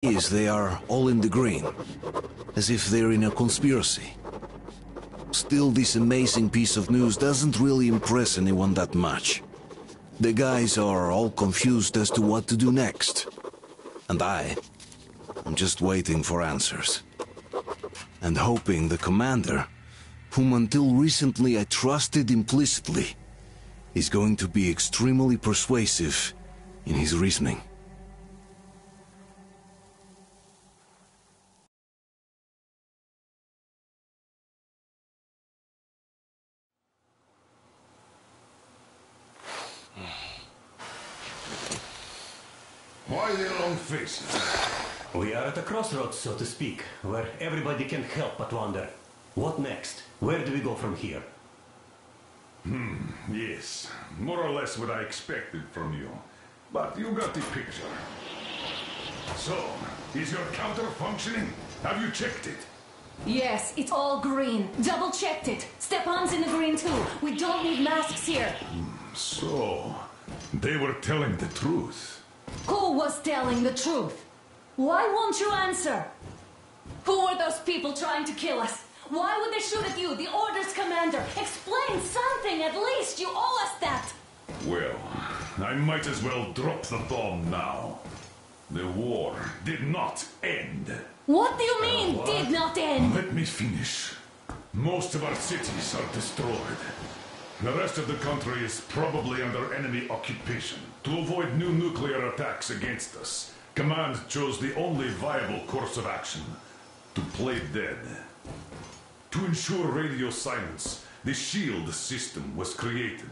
They are all in the green, as if they're in a conspiracy. Still, this amazing piece of news doesn't really impress anyone that much. The guys are all confused as to what to do next. And I'm just waiting for answers. And hoping the commander, whom until recently I trusted implicitly, is going to be extremely persuasive in his reasoning. Why the long faces? We are at a crossroads, so to speak, where everybody can't help but wonder, what next? Where do we go from here? Yes, more or less what I expected from you. But you got the picture. So, is your counter functioning? Have you checked it? Yes, it's all green. Double-checked it. Stepan's in the green too. We don't need masks here. So, they were telling the truth. Who was telling the truth? Why won't you answer? Who were those people trying to kill us? Why would they shoot at you, the Order's commander? Explain something at least. You owe us that. Well, I might as well drop the bomb now. The war did not end. What do you mean, did not end? Let me finish. Most of our cities are destroyed. The rest of the country is probably under enemy occupation. To avoid new nuclear attacks against us, Command chose the only viable course of action: to play dead. To ensure radio silence, the SHIELD system was created.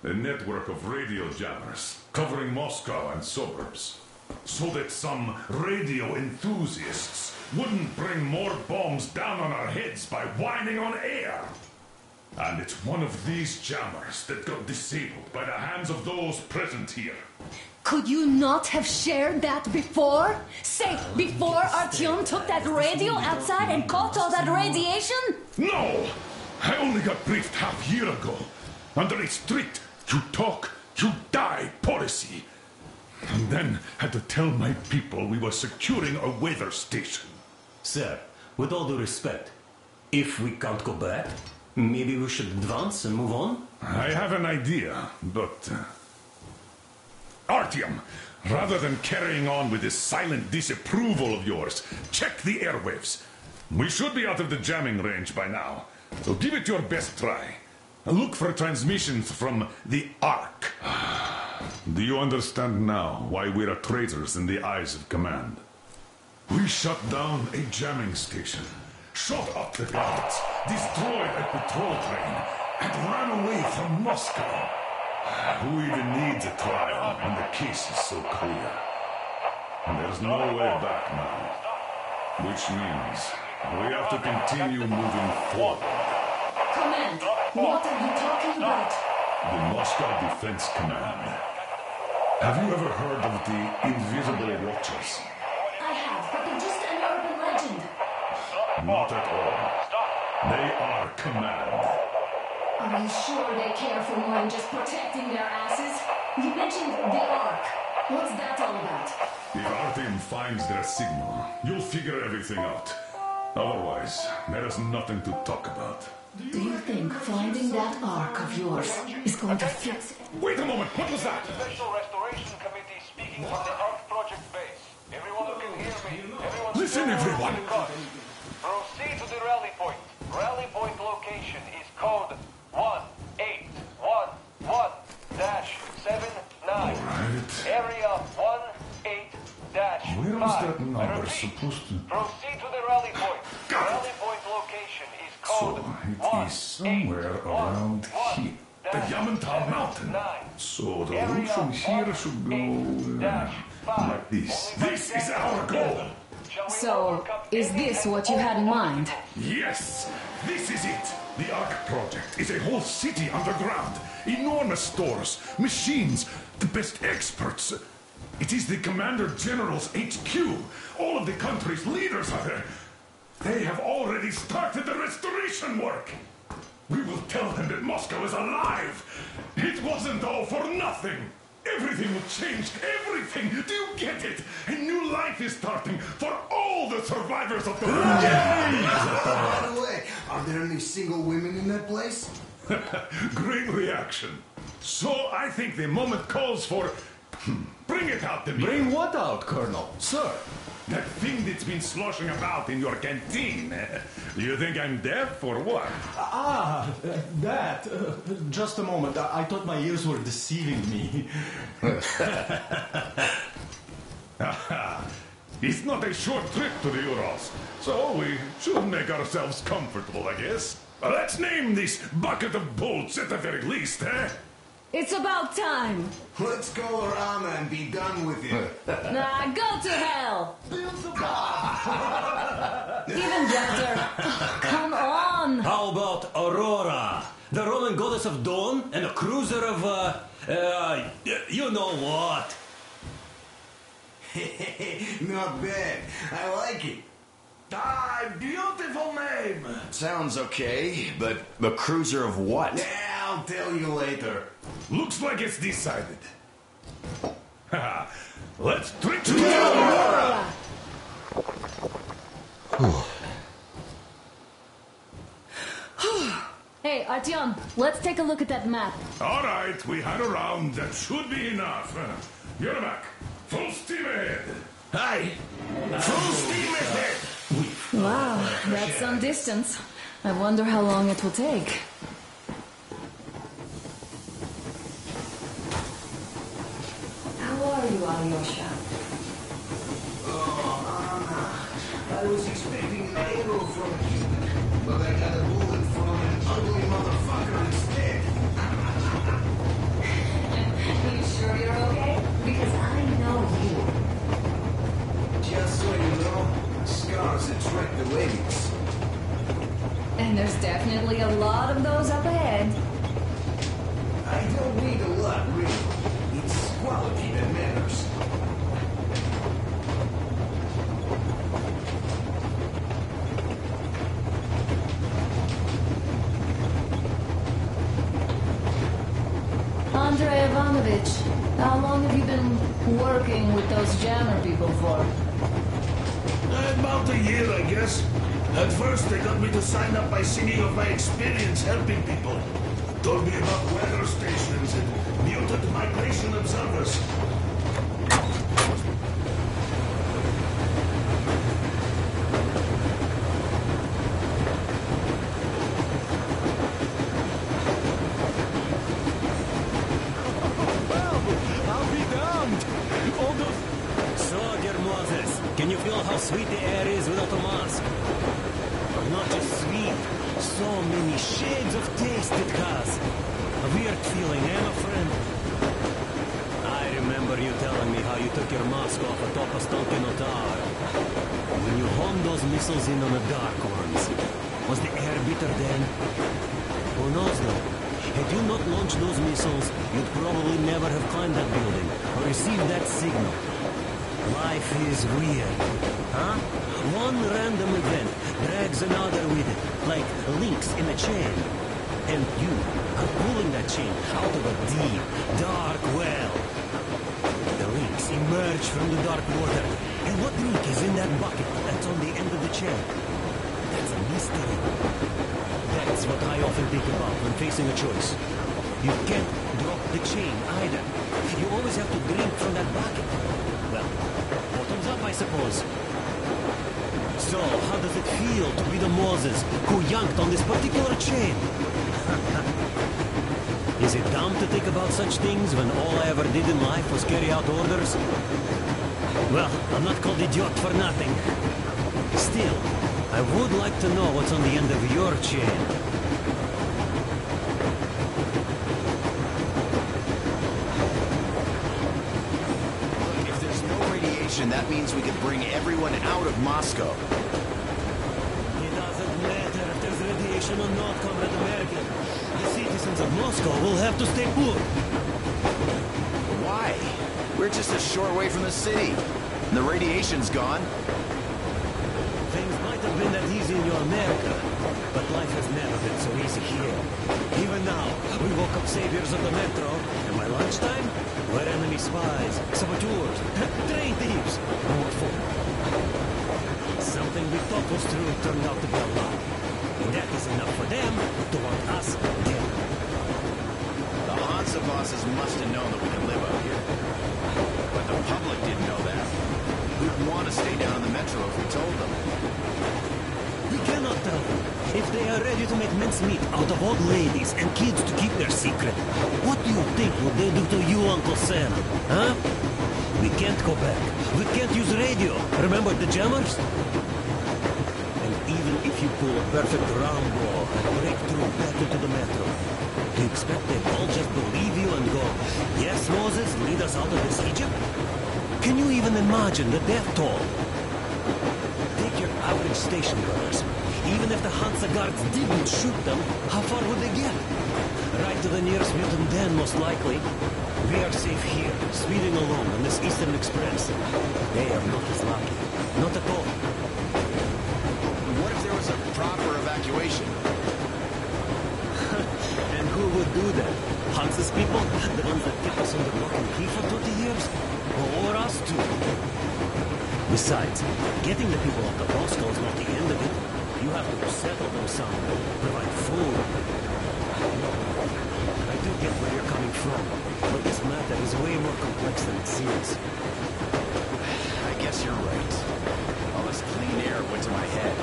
A network of radio jammers covering Moscow and suburbs. So that some radio enthusiasts wouldn't bring more bombs down on our heads by whining on air. And it's one of these jammers that got disabled by the hands of those present here. Could you not have shared that before? Say, before Artyom took that radio outside and caught all that radiation? No! I only got briefed half year ago. Under a strict, you talk, you die policy. And then had to tell my people we were securing a weather station. Sir, with all due respect, if we can't go back, maybe we should advance and move on? I have an idea, but... Artyom, rather than carrying on with this silent disapproval of yours, check the airwaves. We should be out of the jamming range by now, so give it your best try. Look for transmissions from the Ark. Do you understand now why we're traitors in the eyes of Command? We shut down a jamming station, shot up the guards, destroyed a patrol train, and ran away from Moscow. Who even needs a trial when the case is so clear? And there's no way back now. Which means we have to continue moving forward. Command, what are you talking about? The Moscow Defense Command. Have you ever heard of the Invisible Watchers? I have, but they're just an urban legend. Not at all. They are Command. Are you sure they care for more than just protecting their asses? You mentioned the Ark. What's that all about? If Artyom finds their signal, you'll figure everything out. Otherwise, there is nothing to talk about. Do you think finding that Ark of yours is going to fix it? Wait a moment, what was that? Special Restoration Committee speaking from the Ark Project base. Everyone who can hear me, Listen, everyone! Proceed to the rally point. Rally point location is code 1811-79. Right. Area 18-5. Where was that number I repeat, supposed to... proceed to the rally point. Got it. Rally point location is So, code it is somewhere around here. The Yamantau Mountain. So the route from here should go like this. This is our goal. So, is this what you had in mind? Yes, this is it. The Ark Project is a whole city underground. Enormous stores, machines, the best experts. It is the Commander General's HQ. All of the country's leaders are there. They have already started the restoration work. We will tell them that Moscow is alive. It wasn't all for nothing. Everything will change. Everything. Do you get it? A new life is starting for all the survivors of the war. By the way, are there any single women in that place? Great reaction. So I think the moment calls for... Bring it out to me. Bring what out, Colonel? Sir? That thing that's been sloshing about in your canteen. Do you think I'm deaf or what? That. Just a moment. I thought my ears were deceiving me. It's not a short trip to the Urals, so we should make ourselves comfortable, I guess. Let's name this bucket of bolts at the very least, eh? It's about time. Let's call her Anna and be done with it. Nah, go to hell. Even better. Come on. How about Aurora, the Roman goddess of dawn and a cruiser of, you know what? Not bad. I like it. Beautiful name. Sounds okay, but the cruiser of what? Yeah, I'll tell you later. Looks like it's decided. Let's drink to Aurora. Hey, Artyom, let's take a look at that map. All right, we had a round. That should be enough. You're back. Full steam ahead. Hi. Full steam ahead. Wow, that's some distance. I wonder how long it will take. How are you, Alyosha? I was expecting an arrow from you, but I got a bullet from an ugly motherfucker instead. You sure you're okay? Because I know you. Just so you know, scars attract the ladies. And there's definitely a lot of those up ahead. I don't need a lot, really. It's quality that matters. Andrei Ivanovich, how long have you been working with those jammer people for? About a year, I guess. At first, they got me to sign up by singing of my experience helping people. Told me about weather stations and muted migration observers. Can you feel how sweet the air is without a mask? But not just sweet, so many shades of taste it has. A weird feeling, eh, my friend? I remember you telling me how you took your mask off atop a Stalkino tower. When you homed those missiles in on the Dark Ones, was the air bitter then? Who knows though? Had you not launched those missiles, you'd probably never have climbed that building or received that signal. Life is weird, huh? One random event drags another with it, like links in a chain. And you are pulling that chain out of a deep, dark well. The links emerge from the dark water. And what link is in that bucket that's on the end of the chain? That's a mystery. That's what I often think about when facing a choice. You can't drop the chain either. You always have to drink from that bucket. Well, bottoms up, I suppose. So, how does it feel to be the Moses who yanked on this particular chain? Is it dumb to think about such things when all I ever did in life was carry out orders? Well, I'm not called idiot for nothing. Still, I would like to know what's on the end of your chain. That means we can bring everyone out of Moscow. It doesn't matter if there's radiation or not, Comrade American. The citizens of Moscow will have to stay put. Why? We're just a short way from the city. The radiation's gone. Things might have been that easy in your America, but life has never been so easy here. Even now, we woke up saviors of the metro, and by lunchtime, where enemy spies, saboteurs, train thieves, and what for. Something we thought was true turned out to be a lie. And that is enough for them to want us dead. The Hansa bosses must have known that we could live out here. But the public didn't know that. Who'd want to stay down in the metro if we told them? We cannot tell them. If they are ready to make mincemeat out of old ladies and kids to keep their secret, what do you think would they do to you, Uncle Sam? Huh? We can't go back. We can't use radio. Remember the jammers? And even if you pull a perfect Rambo and break through back into the metro, do you expect they all just believe you and go, yes, Moses, lead us out of this Egypt? Can you even imagine the death toll? Take your average station guards. Even if the Hansa guards didn't shoot them, how far would they get? Right to the nearest mutant den, most likely. We are safe here, speeding along on this Eastern Express. They are not as lucky. Not at all. What if there was a proper evacuation? And who would do that? Hansa's people? The ones that kept us under lock and key for 20 years? Or us too? Besides, getting the people out of Moscow is not the end of it. You have to settle them somewhere, provide food. I do get where you're coming from, but this matter is way more complex than it seems. I guess you're right. All this clean air went to my head.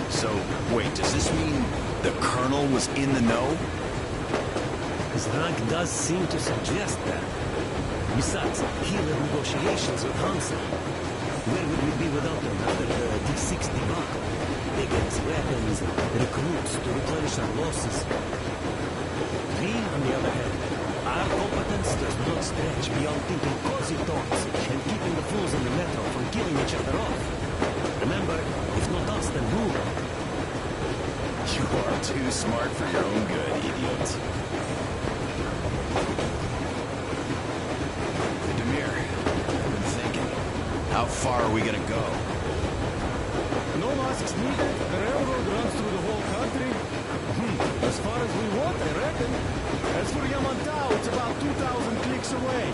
So, wait, does this mean the Colonel was in the know? His rank does seem to suggest that. Besides, he led negotiations with Hansa. Where would we be without them after the D6 debacle? They get us weapons and recruits to replenish our losses. We, on the other hand, our competence does not stretch beyond thinking cozy thoughts and keeping the fools in the metro from killing each other off. Remember, if not us, then who? You are too smart for your own good, idiot. Demir, I've been thinking. How far are we gonna go? No masks needed. The railroad runs through the whole country. As far as we want, I reckon. As for Yamantau, it's about 2,000 clicks away.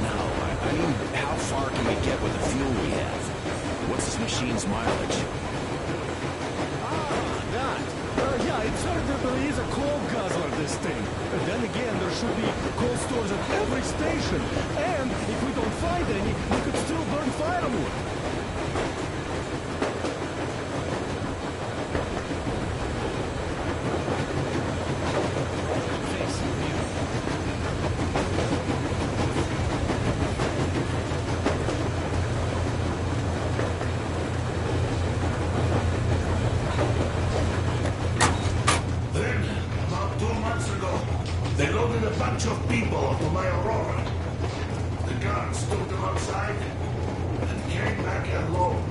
No, I mean, how far can we get with the fuel we have? What's this machine's mileage? That. Yeah, it's certainly is a coal guzzler, this thing. But then again, there should be coal stores at every station. And if we don't find any, we could still burn firewood. They loaded a bunch of people onto my Aurora. The guards took them outside and came back alone.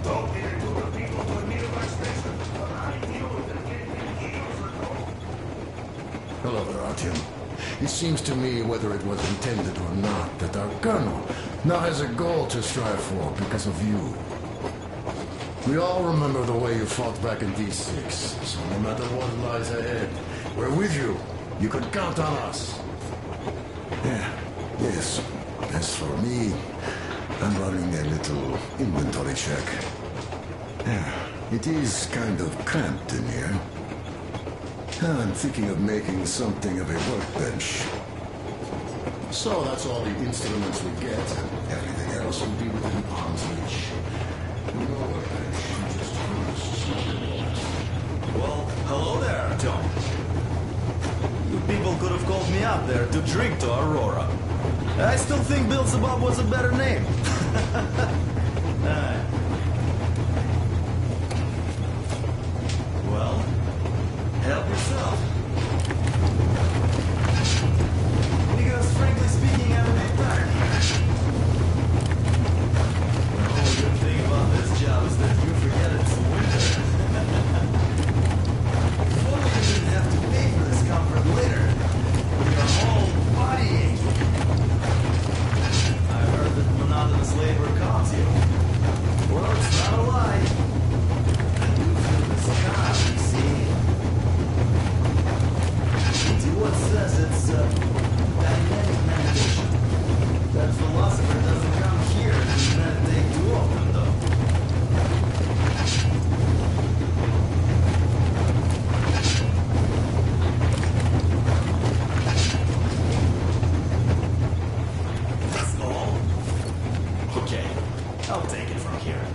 Told me they took the people to a nearby station, but I knew they came in years ago. Hello there, Artyom. It seems to me, whether it was intended or not, that our colonel now has a goal to strive for because of you. We all remember the way you fought back in D6, so no matter what lies ahead, we're with you. You can count on us. Yes. As for me, I'm running a little inventory check. It is kind of cramped in here. I'm thinking of making something of a workbench. So that's all the instruments we get, and everything else will be within arm's reach. No workbench, just Well, hello there, Tom. You people could have called me up there to drink to Aurora. I still think Beelzebub was a better name. Well, help yourself. Because frankly speaking, I'm a bit tired. The whole good thing about this job is that you forget it's winter. If only you didn't have to pay for this comfort later. Your whole body ache. I heard that monotonous labor calms you. philosopher doesn't come here, then that take too often, though. That's all? Okay, I'll take it from here.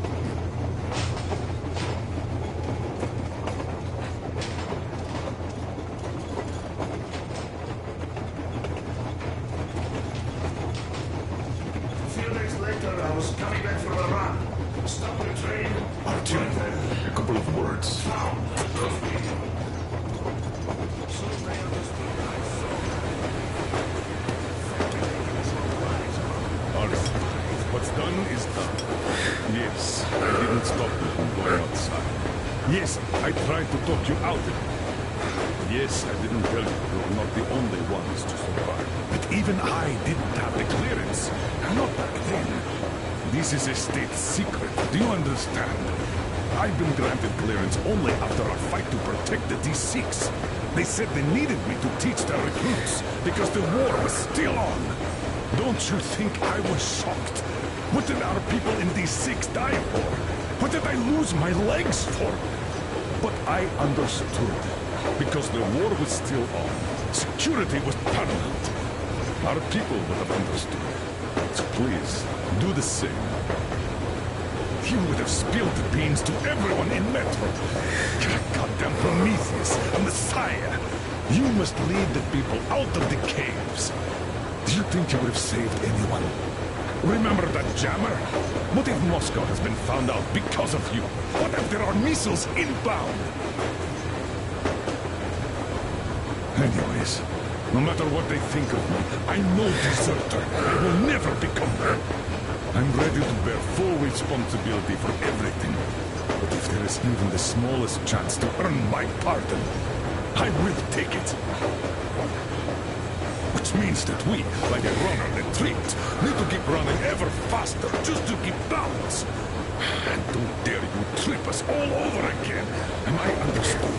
A few days later, I was coming back from a run. Stopped the train. Artyom, a couple of words. Found those people. Soon they understood I saw All right. What's done is done. Yes, I didn't stop you from going outside. Yes, I tried to talk you out of it. Yes, I didn't tell you you were not the only ones to survive. But even I didn't have the clearance. Not back then. This is a state secret. Do you understand? I've been granted clearance only after our fight to protect the D6. They said they needed me to teach their recruits because the war was still on. Don't you think I was shocked? What did our people in D6 die for? What did I lose my legs for? But I understood. Because the war was still on. Security was paramount. Our people would have understood. So please, do the same. You would have spilled the beans to everyone in Metro. Goddamn Prometheus, a messiah. You must lead the people out of the caves. Do you think you would have saved anyone? Remember that jammer? What if Moscow has been found out because of you? What if there are missiles inbound? Anyways, no matter what they think of me, I'm no deserter. I will never become one. I'm ready to bear full responsibility for everything. But if there is even the smallest chance to earn my pardon, I will take it. Which means that we, like a runner that tripped, need to keep running ever faster just to keep balance. And don't dare you trip us all over again. Am I understood?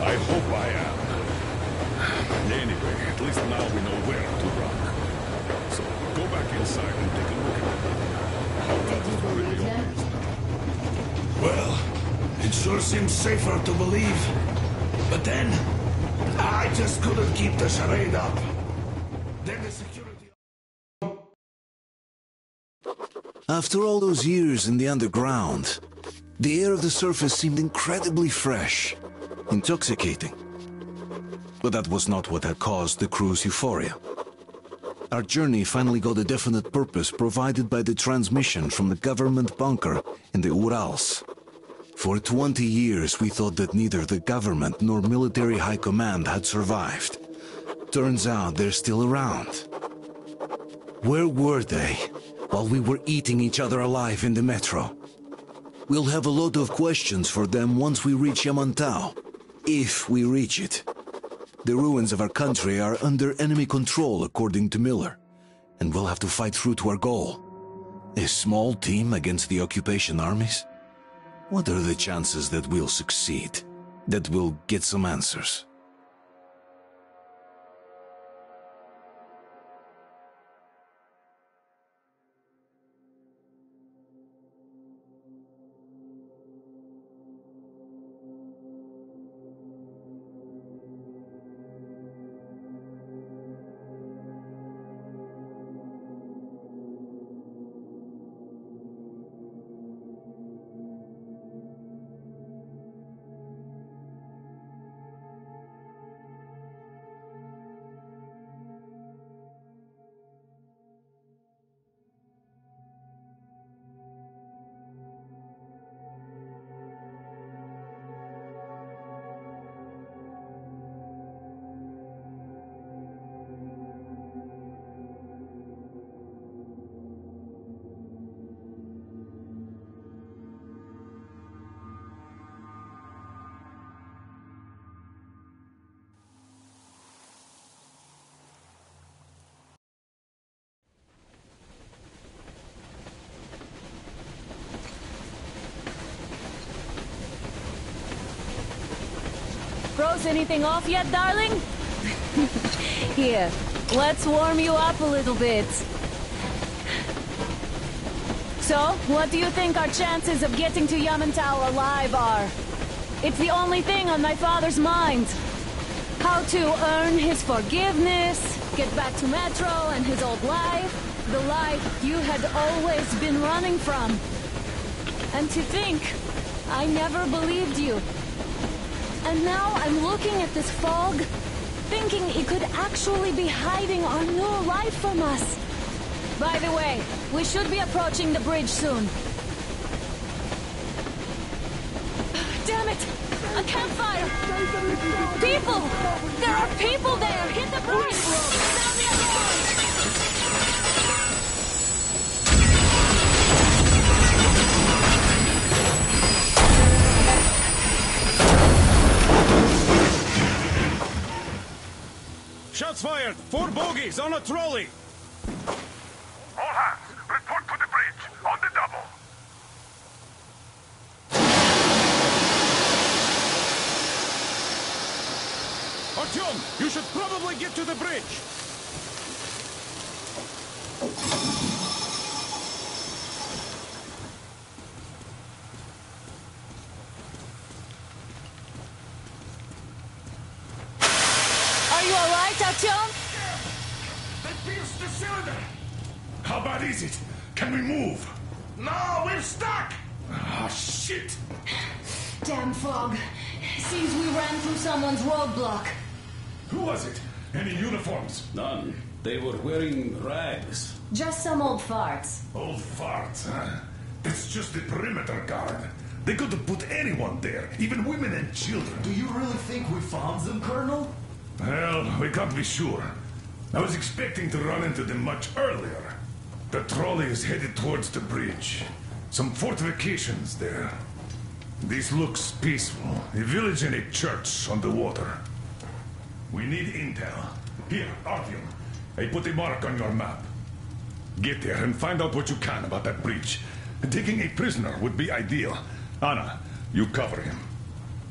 I hope I am. Anyway, at least now we know where to run. So, go back inside and take a look at it. Our route is already open. Well, it sure seems safer to believe. But then, I just couldn't keep the charade up. Then the security... After all those years in the underground, the air of the surface seemed incredibly fresh, intoxicating. But that was not what had caused the crew's euphoria. Our journey finally got a definite purpose provided by the transmission from the government bunker in the Urals. For 20 years we thought that neither the government nor military high command had survived. Turns out they're still around. Where were they while we were eating each other alive in the metro? We'll have a lot of questions for them once we reach Yamantau. If we reach it. The ruins of our country are under enemy control, according to Miller, and we'll have to fight through to our goal. A small team against the occupation armies? What are the chances that we'll succeed? That we'll get some answers? Froze anything off yet, darling? Here, let's warm you up a little bit. So, what do you think our chances of getting to Yamantau alive are? It's the only thing on my father's mind. How to earn his forgiveness, get back to Metro and his old life, the life you had always been running from. And to think, I never believed you. And now I'm looking at this fog, thinking it could actually be hiding our new life from us. By the way, we should be approaching the bridge soon. Damn it! A campfire! People! There are people there! Hit the bridge! Sound the alarm! Shots fired! 4 bogies on a trolley! All hands, report to the bridge, on the double. Artyom, you should probably get to the bridge! Are you alright, Artyom? They pierced the cylinder! How bad is it? Can we move? No, we're stuck! Ah, shit! Damn fog. Seems we ran through someone's roadblock. Who was it? Any uniforms? None. They were wearing rags. Just some old farts. Old farts, huh? That's just the perimeter guard. They could have put anyone there, even women and children. Do you really think we found them, Colonel? Well, we can't be sure. I was expecting to run into them much earlier. The trolley is headed towards the bridge. Some fortifications there. This looks peaceful. A village and a church on the water. We need intel. Here, Artyom. I put a mark on your map. Get there and find out what you can about that bridge. Taking a prisoner would be ideal. Anna, you cover him.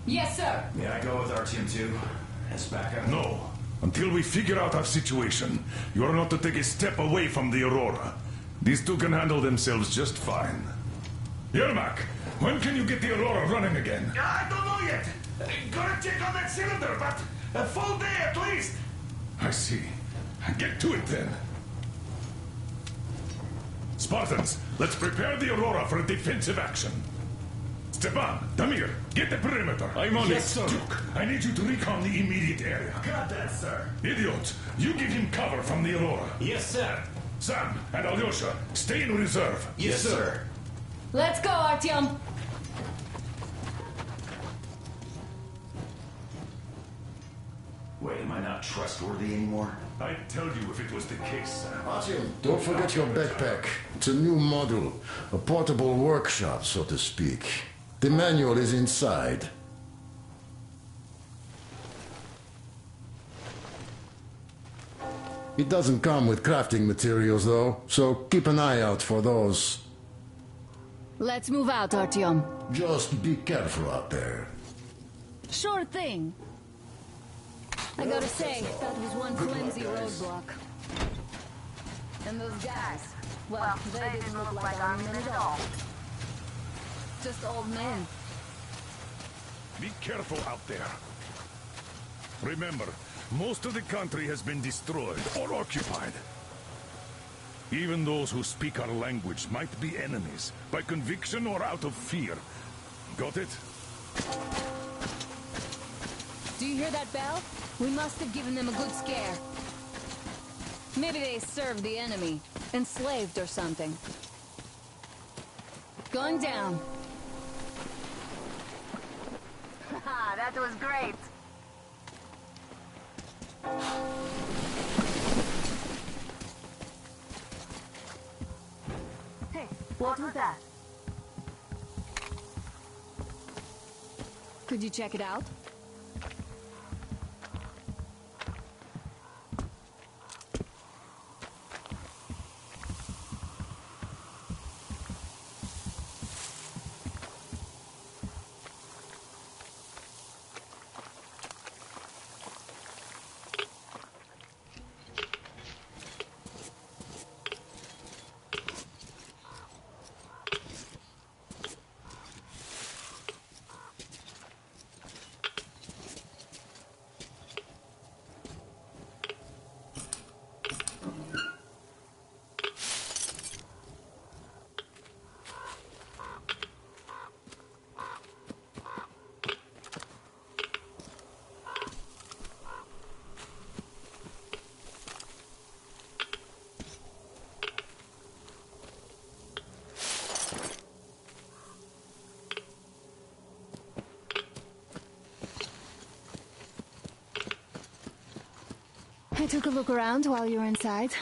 Yes, sir. May I go with our team too? As backup? No. Until we figure out our situation, you are not to take a step away from the Aurora. These two can handle themselves just fine. Yermak, when can you get the Aurora running again? I don't know yet. Gotta check on that cylinder, but a full day at least. I see. Get to it then. Spartans, let's prepare the Aurora for a defensive action. Stepan, Damir, get the perimeter. I'm on it, sir. Duke, I need you to recon the immediate area. Got that, sir. Idiot, you give him cover from the Aurora. Yes, sir. Sam and Alyosha, stay in reserve. Yes, sir. Let's go, Artyom. Wait, am I not trustworthy anymore? I'd tell you if it was the case, Sam. Artyom, don't forget your backpack. It's a new model. A portable workshop, so to speak. The manual is inside. It doesn't come with crafting materials, though, so keep an eye out for those. Let's move out, Artyom. Just be careful out there. Sure thing. I gotta say, that was one flimsy roadblock. And those guys, well, they didn't look like army men at all. Just old men. Be careful out there. Remember, most of the country has been destroyed or occupied. Even those who speak our language might be enemies, by conviction or out of fear. Got it? Do you hear that bell? We must have given them a good scare. Maybe they served the enemy, enslaved or something. Going down. Haha, that was great. Hey, what was that? Could you check it out? I took a look around while you were inside.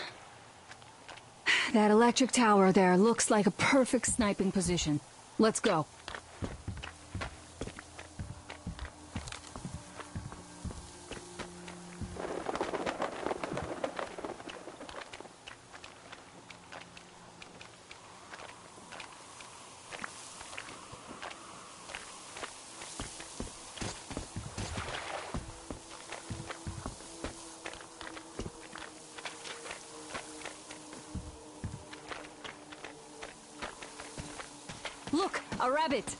That electric tower there looks like a perfect sniping position. Let's go. Look, a rabbit!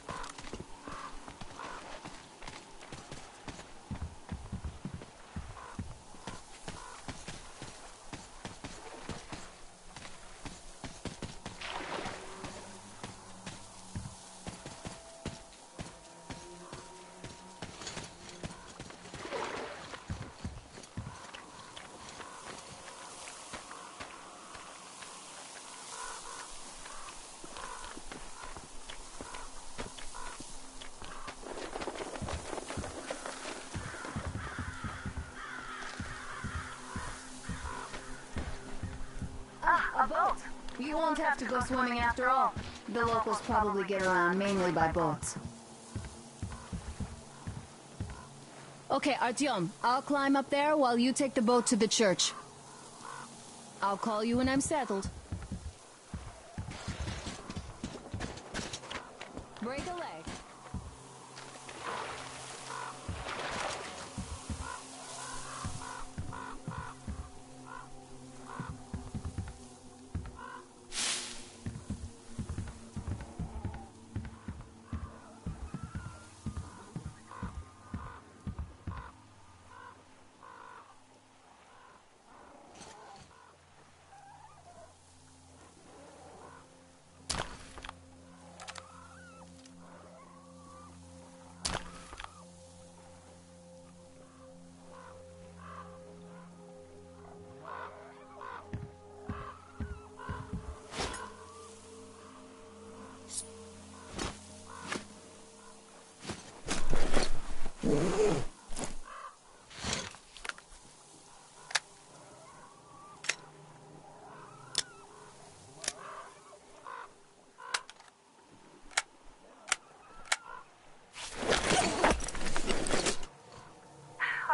A boat. You won't have to go swimming after all. The locals probably get around mainly by boats. Okay, Artyom, I'll climb up there while you take the boat to the church. I'll call you when I'm settled. Break a leg.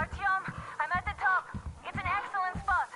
Artyom, I'm at the top. It's an excellent spot.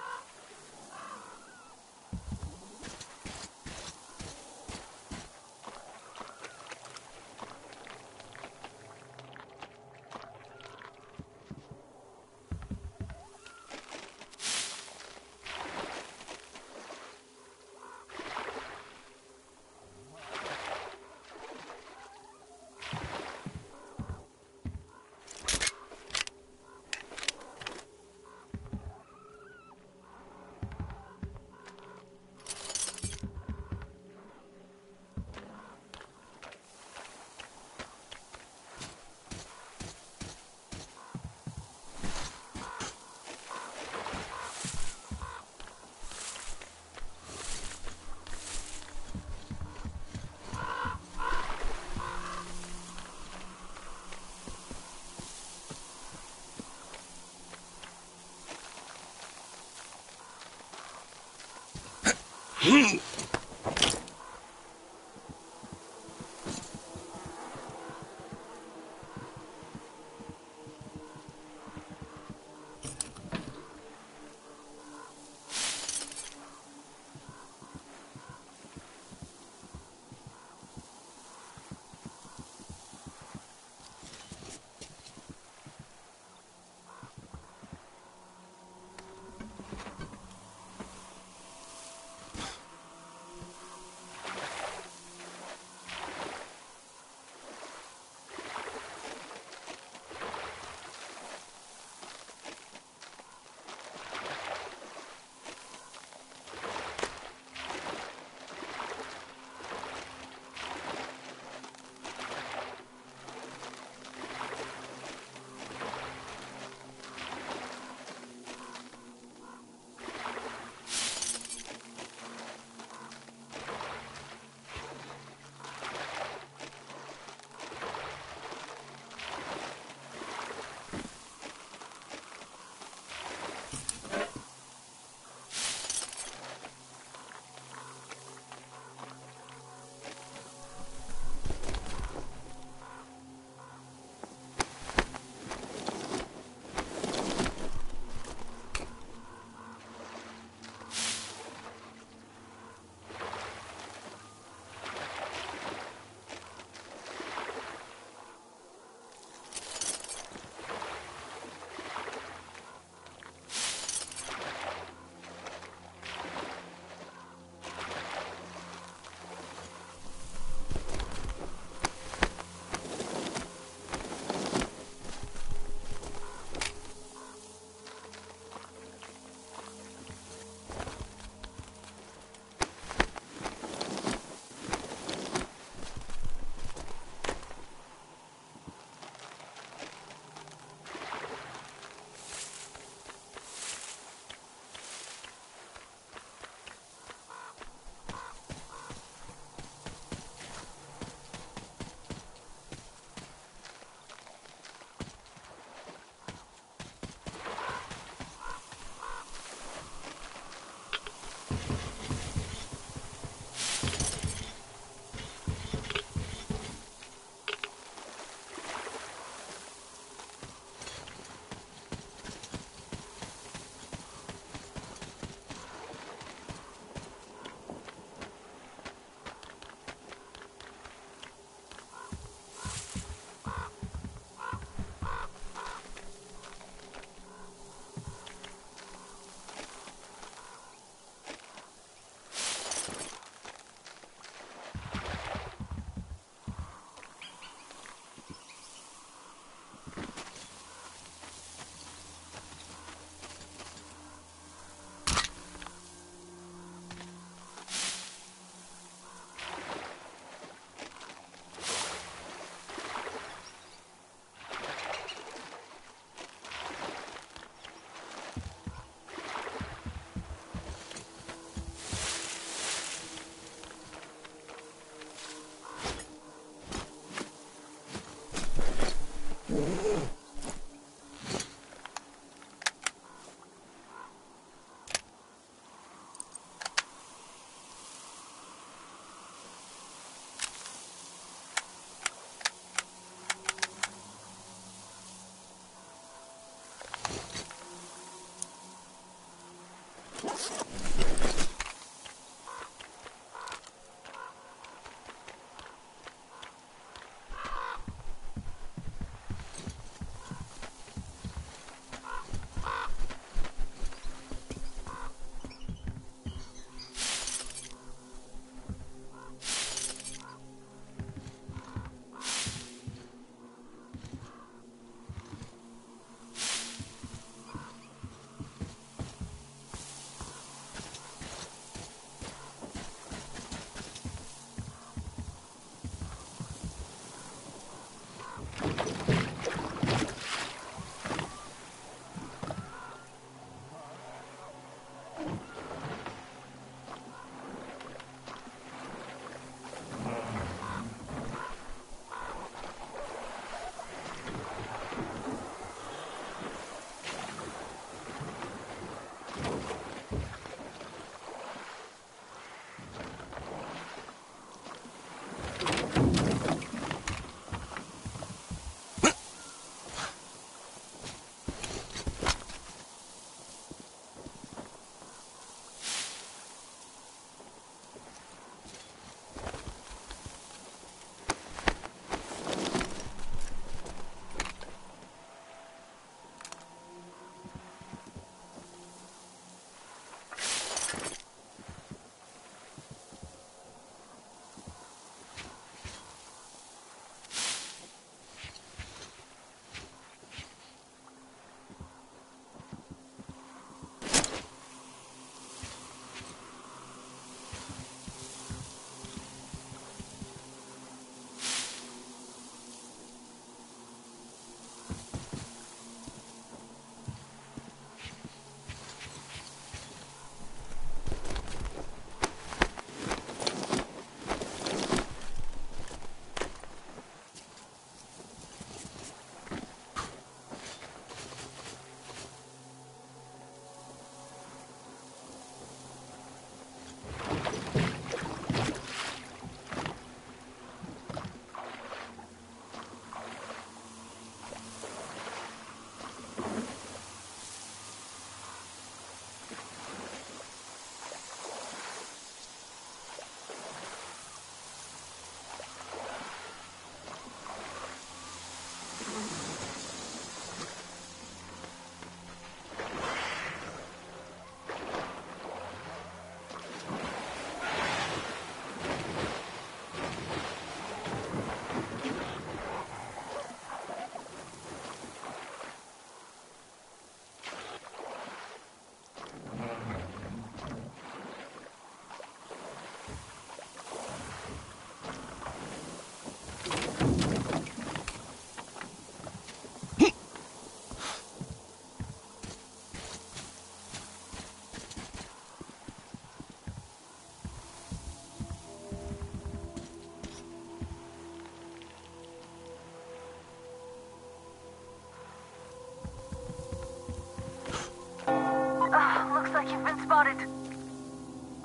spotted...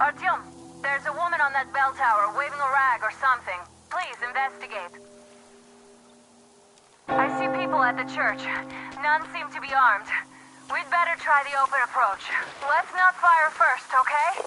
Artyom, there's a woman on that bell tower waving a rag or something. Please investigate. I see people at the church. None seem to be armed. We'd better try the open approach. Let's not fire first, okay?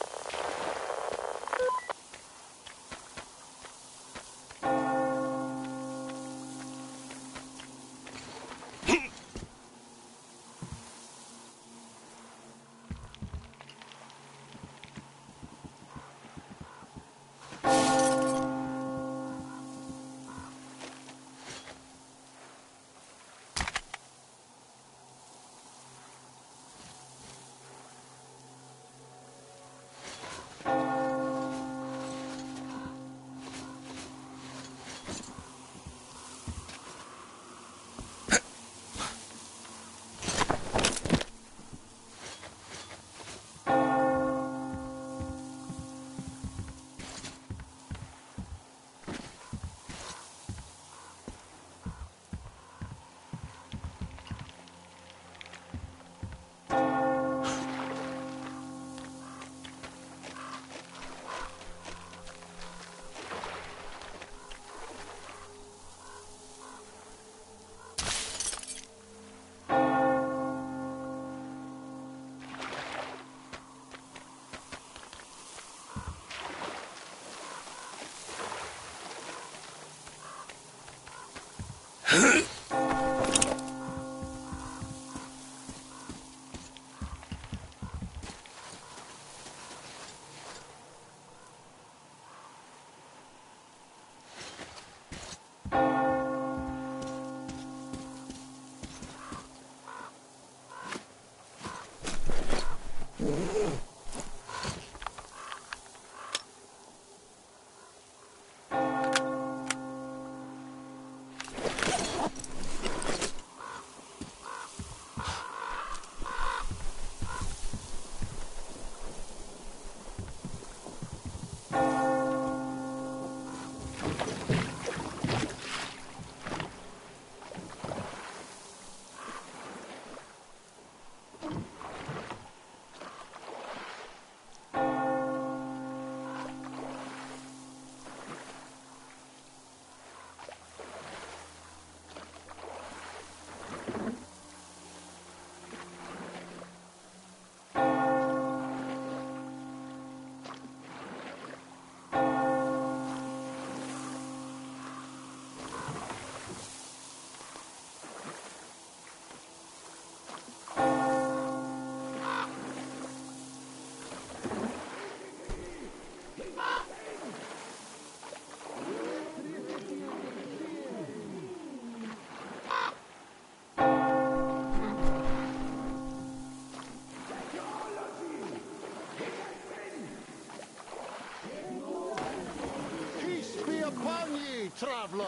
Traveler.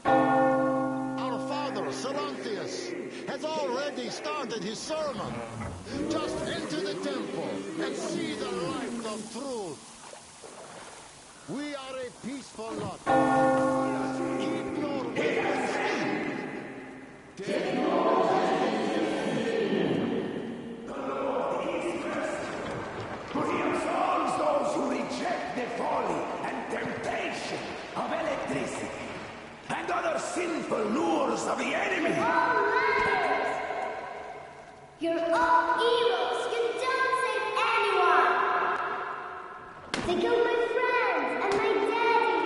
Our father, Sarantius, has already started his sermon. Just enter the temple and see the light of truth. We are a peaceful lot. Keep your weapons steady. For he absolves those who reject the folly and temptation of electricity and other sinful lures of the enemy. You're all heroes. You don't save anyone. They killed my friends and my daddy.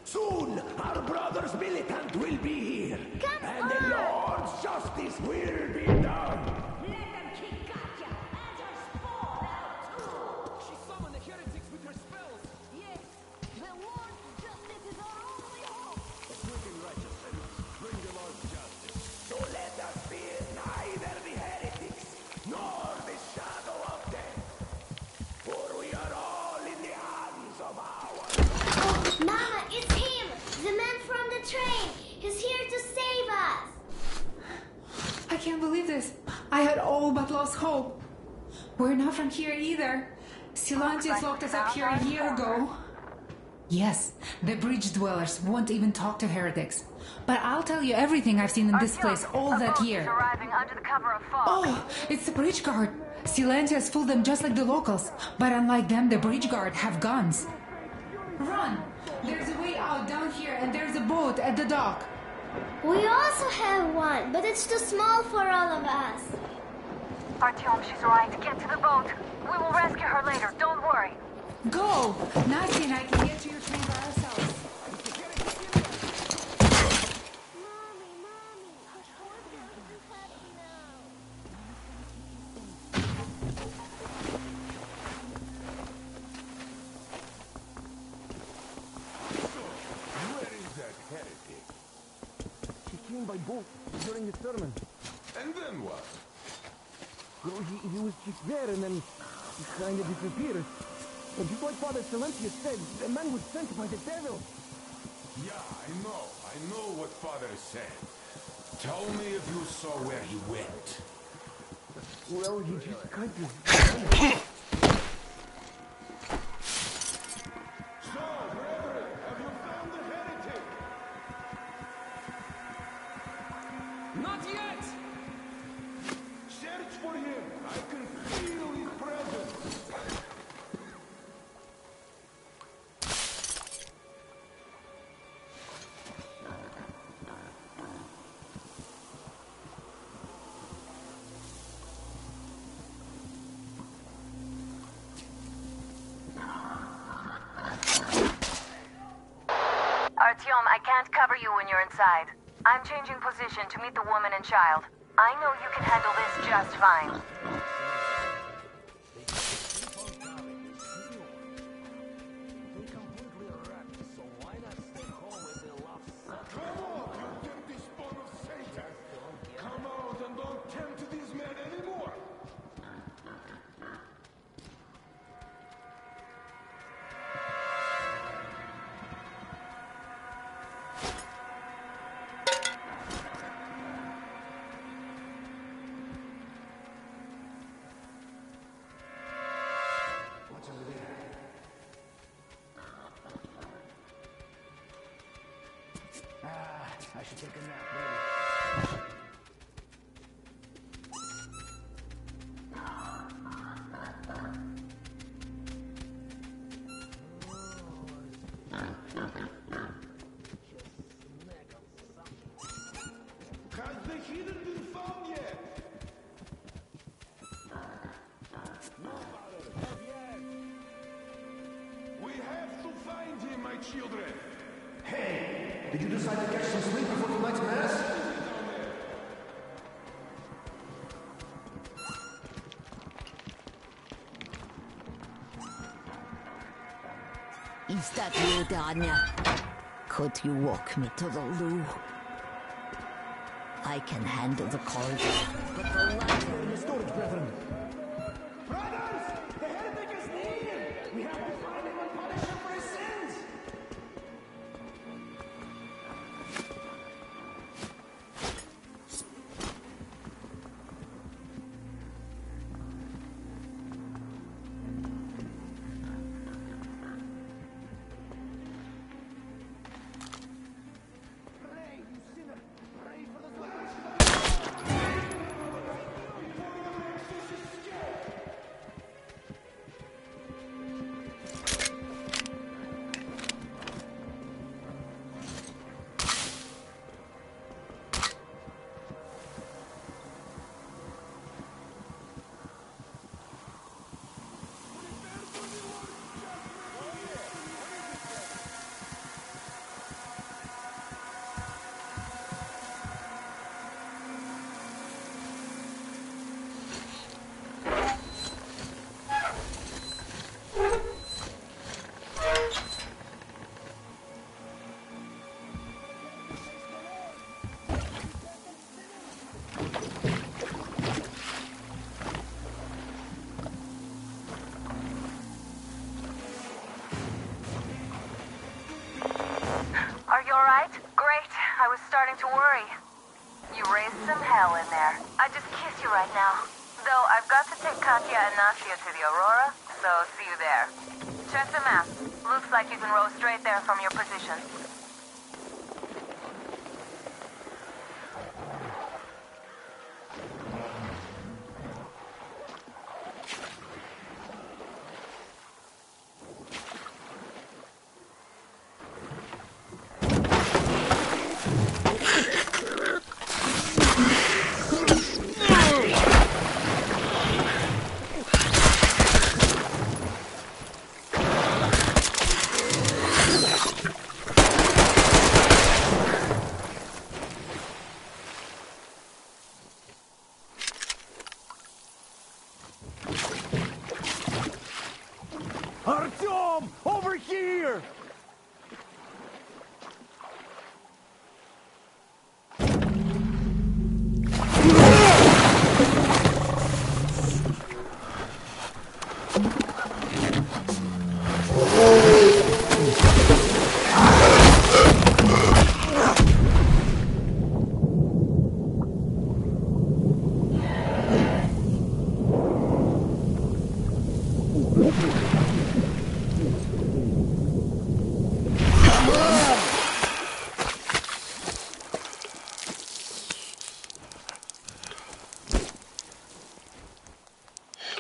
Soon, our brothers militant will be here. And the Lord's justice will be done. Let them kick Katya and her spawn out too. She summoned the heretics with her spells. Yes, the Lord's justice is our only hope. The quick and righteous sinners bring the Lord's justice. So let us fear neither the heretics nor the shadow of death. For we are all in the hands of our can't believe this. I had all but lost hope. We're not from here either. Silantius locked us up here a year ago. Yes, the bridge dwellers won't even talk to heretics. But I'll tell you everything I've seen in this place all that year. Arriving under the cover of fog. Oh, it's the bridge guard. Silantius fooled them just like the locals. But unlike them, the bridge guard have guns. Run! There's a way out down here and there's a boat at the dock. We also have one, but it's too small for all of us. Artyom, she's right. Get to the boat. We will rescue her later. Don't worry. Go! Nasty and I can get to your train by ourselves. Where is that heretic? He came by boat during the sermon. And then what? Well, he was just there and then he kind of disappeared. And just like Father Silantius said, the man was sent by the devil. Yeah, I know what Father said. Tell me if you saw where he went. Well, he just kind of... So, brethren, have you found the heretic? Not yet! Search for him. I can feel his presence. Artyom, I can't cover you when you're inside. I'm changing position to meet the woman and child. I know you can handle this just fine. Come on, you empty spawn of Satan! Come out and don't tempt these men anymore! What's over there? I should take a nap, really. Has the heathen been found yet? No, Father, not yet. We have to find him, my children. Hey, did you decide to catch some sleep before tonight's mass? Is that you, Danya? Could you walk me to the loo? I can handle the corridor, but the light in the storage, brethren. Brothers! The heretic is near! We have to find him and punish him for his sins! Are you alright? Great. I was starting to worry. You raised some hell in there. I just kiss you right now. Though I've got to take Katya and Nastia to the Aurora, so see you there. Check the map. Looks like you can row straight there from your position. Artyom! Over here!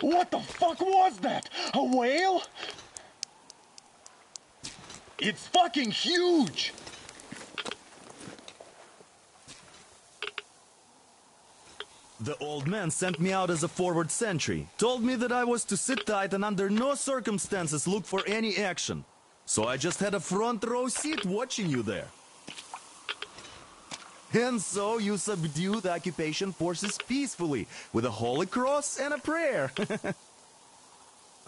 What the fuck was that? A whale? It's fucking huge! The old man sent me out as a forward sentry. Told me that I was to sit tight and under no circumstances look for any action. So I just had a front row seat watching you there. And so you subdued the occupation forces peacefully with a holy cross and a prayer.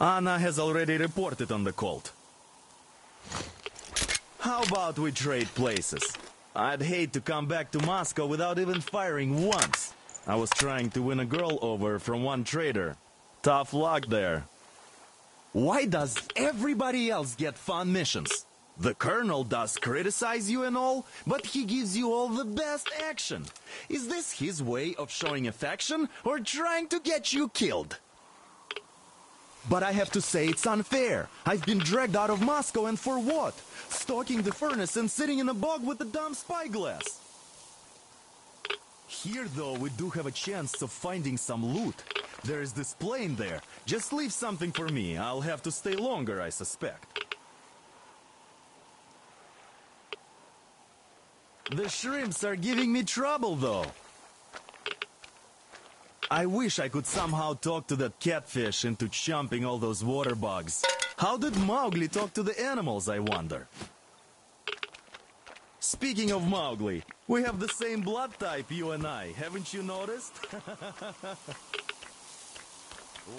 Anna has already reported on the cult. How about we trade places? I'd hate to come back to Moscow without even firing once. I was trying to win a girl over from one trader. Tough luck there. Why does everybody else get fun missions? The colonel does criticize you and all, but he gives you all the best action. Is this his way of showing affection or trying to get you killed? But I have to say it's unfair. I've been dragged out of Moscow, and for what? Stalking the furnace and sitting in a bog with a dumb spyglass. Here, though, we do have a chance of finding some loot. There is this plane there. Just leave something for me. I'll have to stay longer, I suspect. The shrimps are giving me trouble, though. I wish I could somehow talk to that catfish into chomping all those water bugs. How did Mowgli talk to the animals, I wonder? Speaking of Mowgli, we have the same blood type, you and I. Haven't you noticed?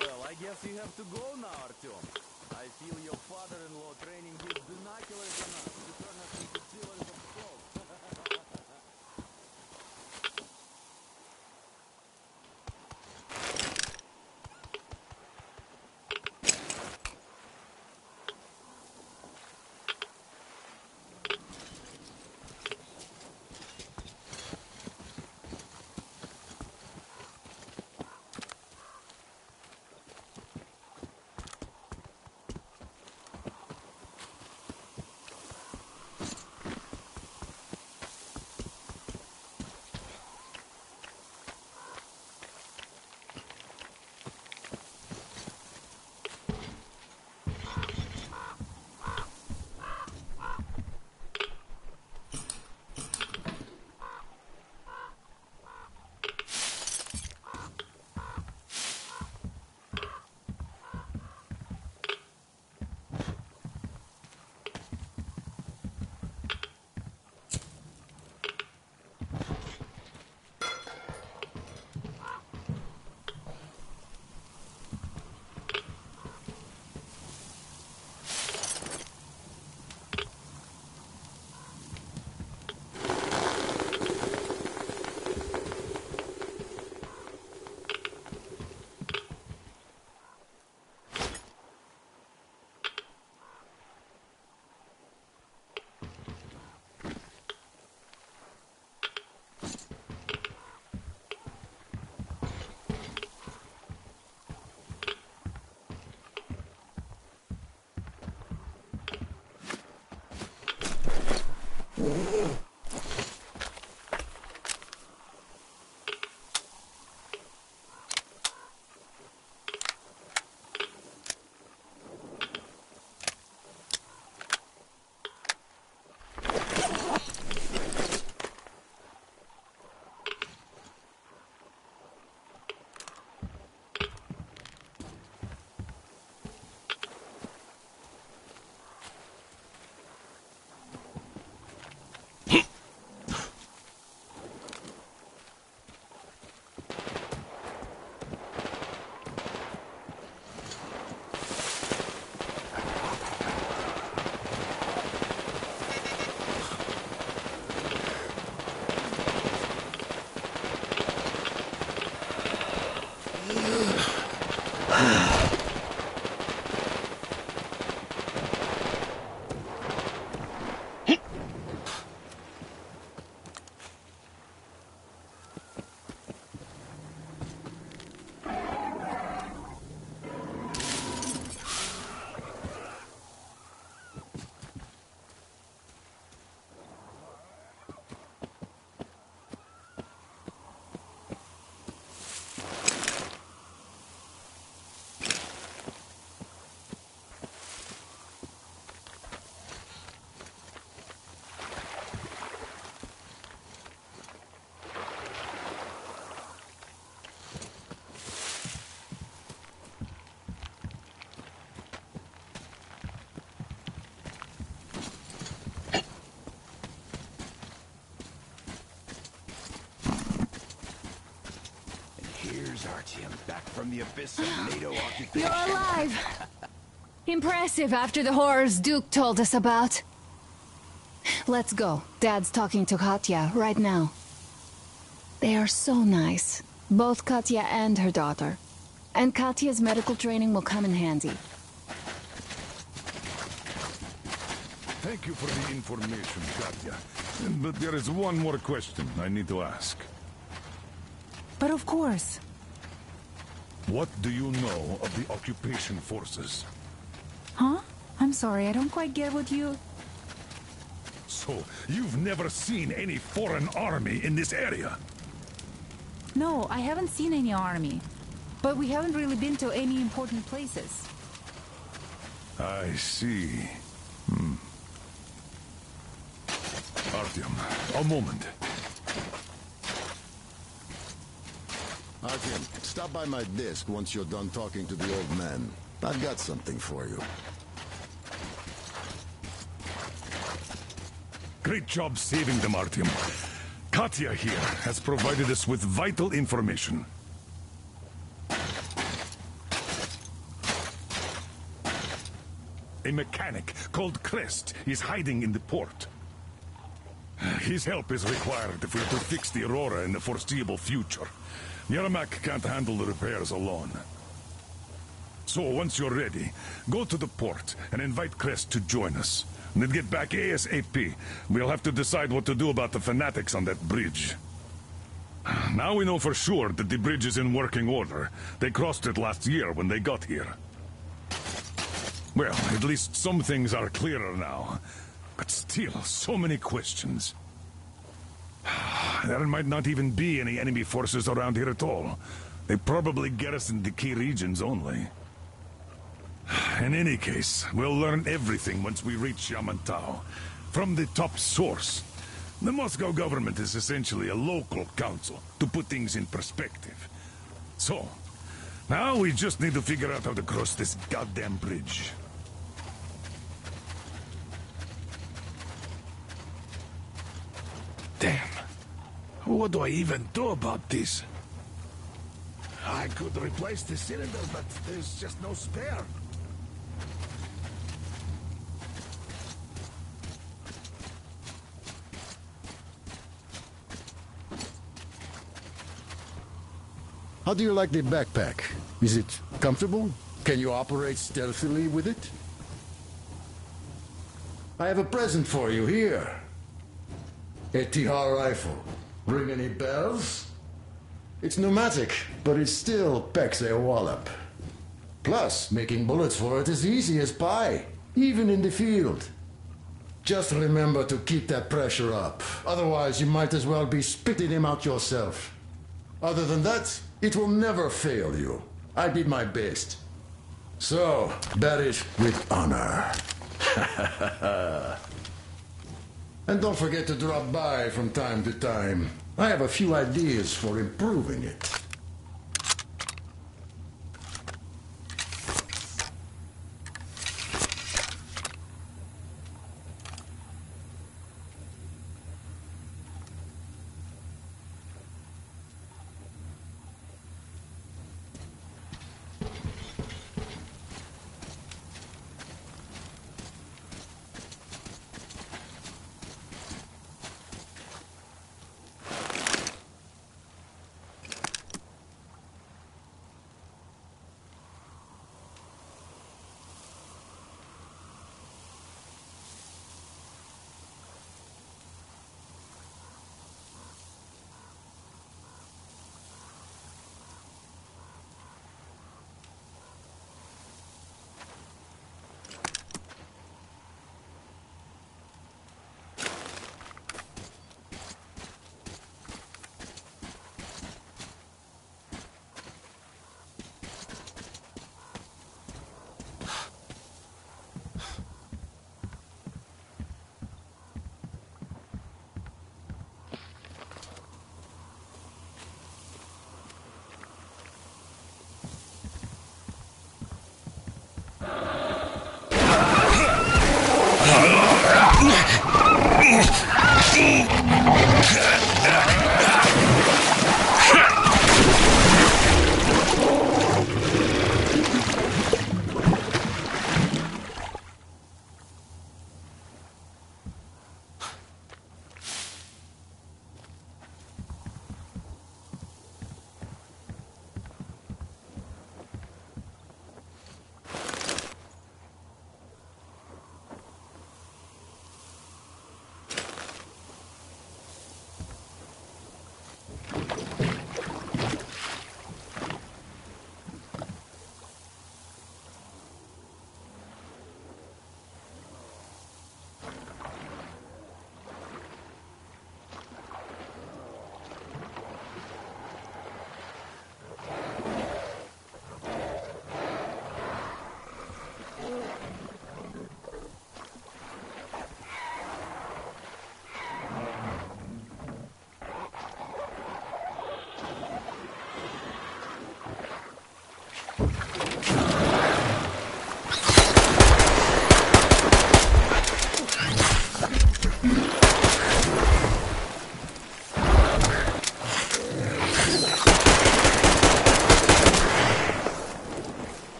Well, I guess you have to go now, Artyom. I feel your father-in-law training his binoculars on us to turn us into dealers of salt. Artyom, back from the abyss of NATO occupation. You're alive! Impressive after the horrors Duke told us about. Let's go. Dad's talking to Katya right now. They are so nice. Both Katya and her daughter. And Katya's medical training will come in handy. Thank you for the information, Katya. But there is one more question I need to ask. But of course. What do you know of the occupation forces? Huh? I'm sorry, I don't quite get what you... So, you've never seen any foreign army in this area? No, I haven't seen any army. But we haven't really been to any important places. I see. Artyom, a moment. Artyom, stop by my desk once you're done talking to the old man. I've got something for you. Great job saving them, Artyom. Katya here has provided us with vital information. A mechanic called Crest is hiding in the port. His help is required if we're to fix the Aurora in the foreseeable future. Yermak can't handle the repairs alone. So, once you're ready, go to the port and invite Crest to join us. And then get back ASAP. We'll have to decide what to do about the fanatics on that bridge. Now we know for sure that the bridge is in working order. They crossed it last year when they got here. Well, at least some things are clearer now. But still, so many questions. There might not even be any enemy forces around here at all. They probably garrison the key regions only. In any case, we'll learn everything once we reach Yamantau. From the top source. The Moscow government is essentially a local council, to put things in perspective. So, now we just need to figure out how to cross this goddamn bridge. Damn. What do I even do about this? I could replace the cylinder, but there's just no spare. How do you like the backpack? Is it comfortable? Can you operate stealthily with it? I have a present for you here. A TR rifle. Ring any bells? It's pneumatic, but it still packs a wallop. Plus, making bullets for it is easy as pie, even in the field. Just remember to keep that pressure up. Otherwise, you might as well be spitting him out yourself. Other than that, it will never fail you. I did my best. So, bear it with honor. And don't forget to drop by from time to time. I have a few ideas for improving it.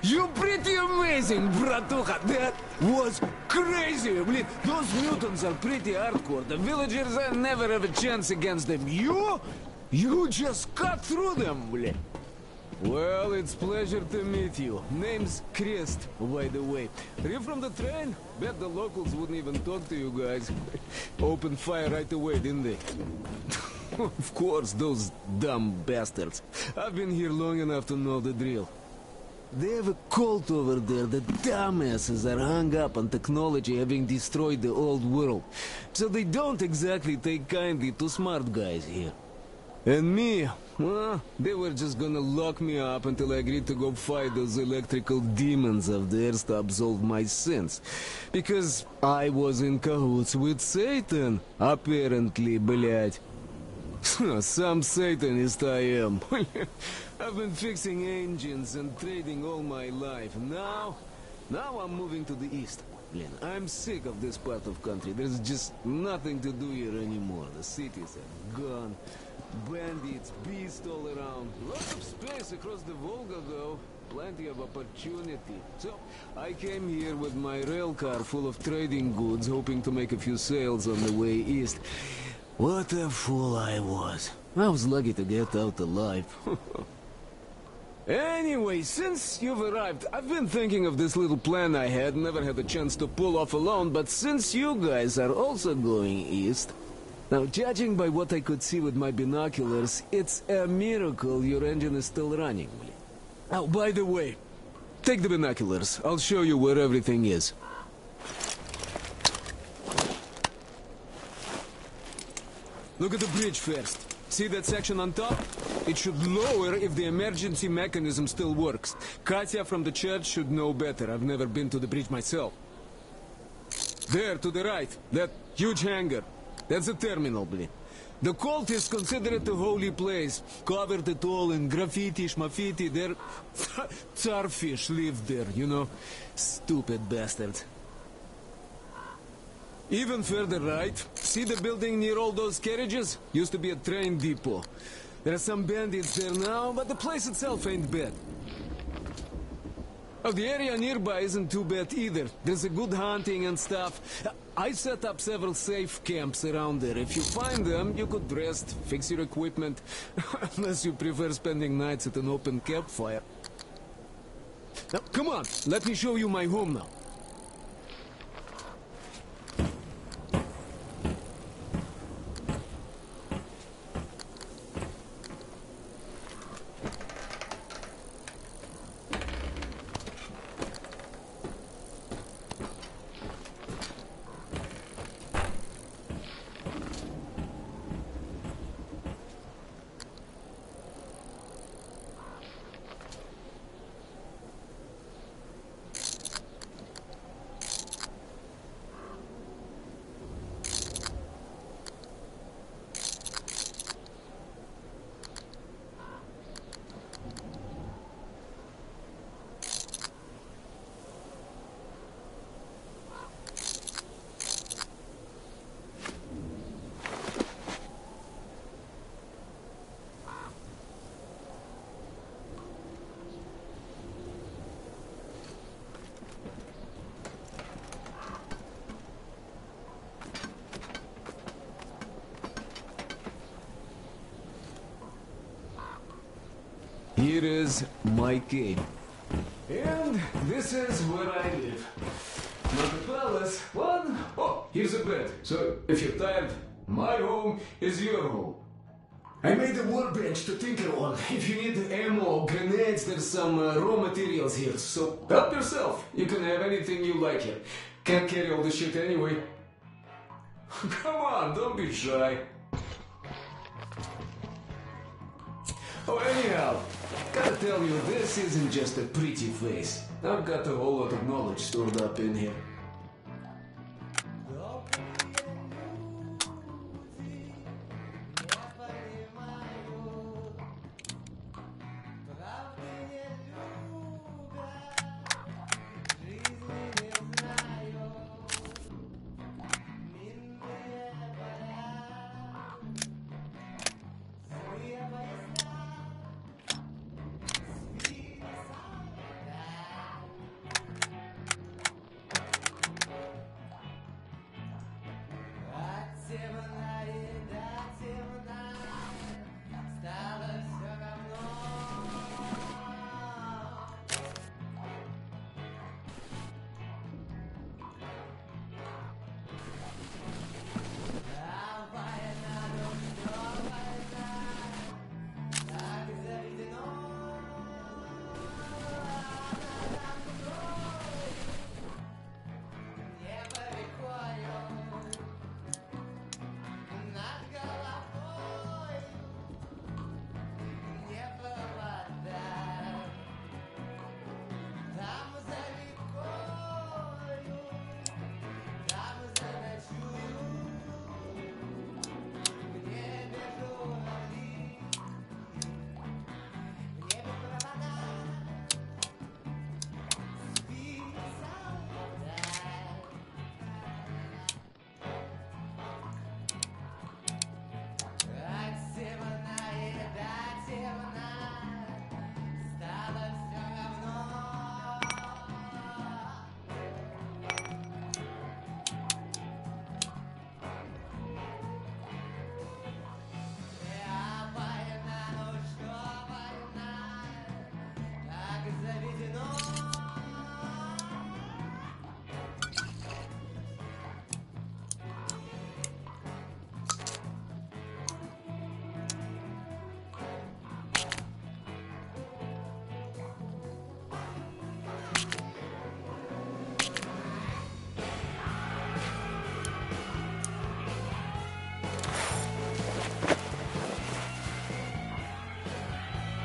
You pretty amazing, bratuха. That was crazy. Блин, those mutants are pretty hardcore. The villagers never have a chance against them. You just cut through them, блин. Well, it's pleasure to meet you. Name's Crest, by the way. Are you from the train? Bet the locals wouldn't even talk to you guys. Opened fire right away, didn't they? Of course, those dumb bastards. I've been here long enough to know the drill. They have a cult over there. The dumbasses are hung up on technology having destroyed the old world. So they don't exactly take kindly to smart guys here. And me, well, they were just gonna lock me up until I agreed to go fight those electrical demons of theirs to absolve my sins. Because I was in cahoots with Satan, apparently, блядь. Some Satanist I am. I've been fixing engines and trading all my life. Now I'm moving to the east. I'm sick of this part of country. There's just nothing to do here anymore. The cities are gone. Bandits, beasts all around. Lots of space across the Volga, though. Plenty of opportunity. So, I came here with my rail car full of trading goods, hoping to make a few sales on the way east. What a fool I was. I was lucky to get out alive. Anyway, since you've arrived, I've been thinking of this little plan I had. Never had a chance to pull off alone, but since you guys are also going east... Now, judging by what I could see with my binoculars, it's a miracle your engine is still running. Oh, by the way, take the binoculars. I'll show you where everything is. Look at the bridge first. See that section on top? It should lower if the emergency mechanism still works. Katya from the church should know better. I've never been to the bridge myself. There, to the right. That huge hangar. That's the terminal, блин. The cultists consider it a holy place. Covered it all in graffiti, schmaffiti. Their starfish live there, you know. Stupid bastards. Even further right, see the building near all those carriages? Used to be a train depot. There are some bandits there now, but the place itself ain't bad. Oh, the area nearby isn't too bad either. There's a good hunting and stuff. I set up several safe camps around there. If you find them, you could rest, fix your equipment. Unless you prefer spending nights at an open campfire. Now, come on, let me show you my home now. Here is my cave. And this is where I live. Not a palace, but... Oh, here's a bed. So, if you're tired, my home is your home. I made a workbench to tinker on. If you need ammo, grenades, there's some raw materials here. So, help yourself. You can have anything you like here. Can't carry all this shit anyway. Come on, don't be shy. Oh, anyhow, gotta tell you, this isn't just a pretty place. I've got a whole lot of knowledge stored up in here.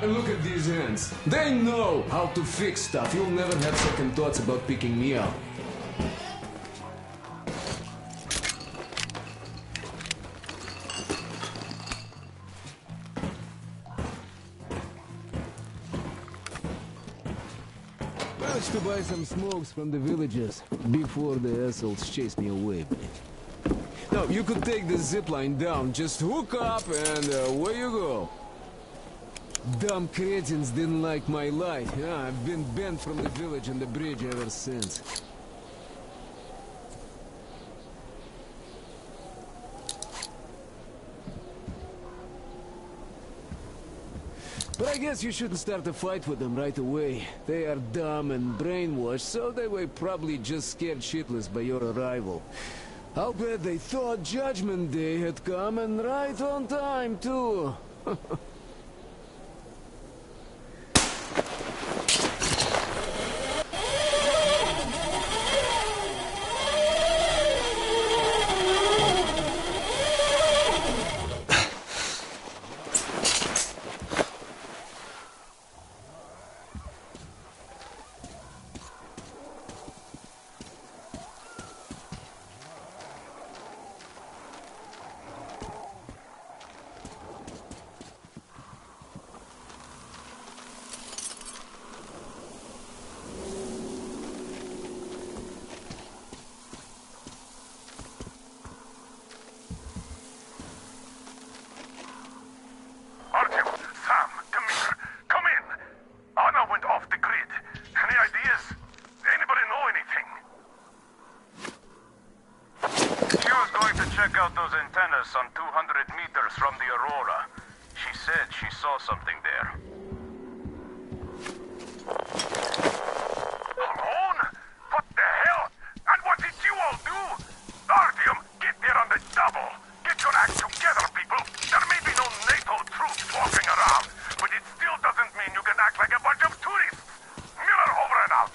And look at these hands. They know how to fix stuff. You'll never have second thoughts about picking me out. Managed to buy some smokes from the villagers before the assholes chased me away, man. Now, you could take the zipline down, just hook up and away you go. Dumb cretins didn't like my light. Yeah, I've been banned from the village and the bridge ever since. But I guess you shouldn't start a fight with them right away. They are dumb and brainwashed, so they were probably just scared shitless by your arrival. I'll bet they thought Judgment Day had come, and right on time, too. Some 200 meters from the Aurora. She said she saw something there. Alone? What the hell? And what did you all do? Artyom, get there on the double. Get your act together, people. There may be no NATO troops walking around, but it still doesn't mean you can act like a bunch of tourists. Miller over and out.